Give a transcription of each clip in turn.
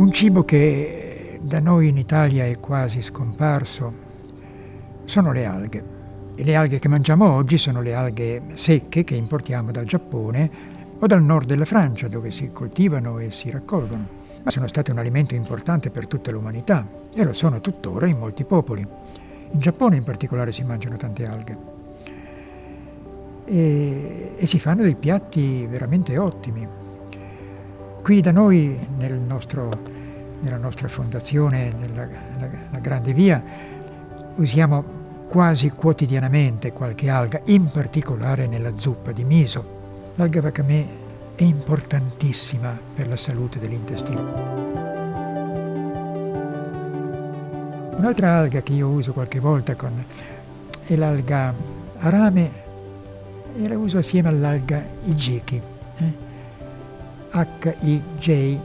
Un cibo che da noi in Italia è quasi scomparso sono le alghe. E le alghe che mangiamo oggi sono le alghe secche che importiamo dal Giappone o dal nord della Francia, dove si coltivano e si raccolgono. Ma sono state un alimento importante per tutta l'umanità e lo sono tuttora in molti popoli. In Giappone in particolare si mangiano tante alghe. E si fanno dei piatti veramente ottimi. Qui da noi, nella nostra fondazione, la Grande Via, usiamo quasi quotidianamente qualche alga, in particolare nella zuppa di miso. L'alga wakame è importantissima per la salute dell'intestino. Un'altra alga che io uso qualche volta è l'alga arame e la uso assieme all'alga hijiki. Hijiki,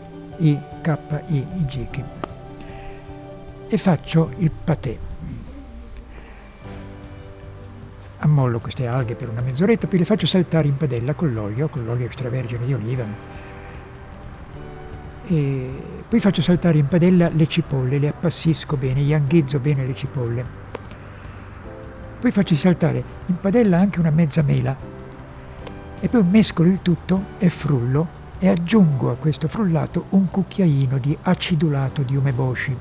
hijiki. E faccio il patè. Ammollo queste alghe per una mezz'oretta, poi le faccio saltare in padella con l'olio extravergine di oliva. E poi faccio saltare in padella le cipolle, le appassisco bene, ianghizzo bene le cipolle. Poi faccio saltare in padella anche una mezza mela e poi mescolo il tutto e frullo e aggiungo a questo frullato un cucchiaino di acidulato di umeboshi.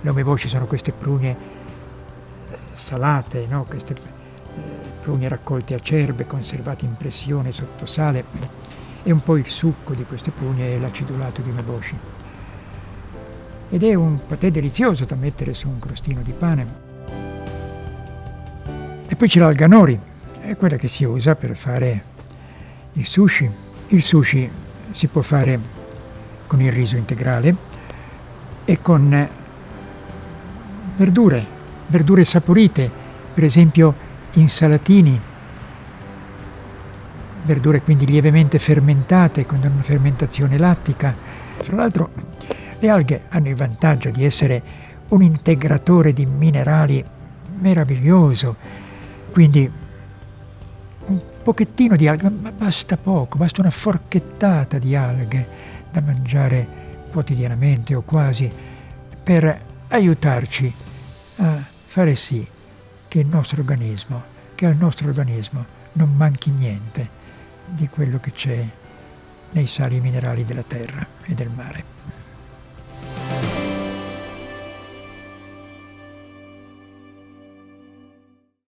Le umeboshi sono queste prugne salate, no? Queste prugne raccolte a cerbe, conservate in pressione sotto sale, e un po' il succo di queste prugne e l'acidulato di umeboshi. Ed è un patè delizioso da mettere su un crostino di pane. E poi c'è l'alga nori, è quella che si usa per fare il sushi. Il sushi si può fare con il riso integrale e con verdure saporite, per esempio insalatini, verdure quindi lievemente fermentate con una fermentazione lattica. Fra l'altro le alghe hanno il vantaggio di essere un integratore di minerali meraviglioso, quindi un pochettino di alghe, ma basta poco, basta una forchettata di alghe da mangiare quotidianamente o quasi, per aiutarci a fare sì che al nostro organismo non manchi niente di quello che c'è nei sali minerali della terra e del mare.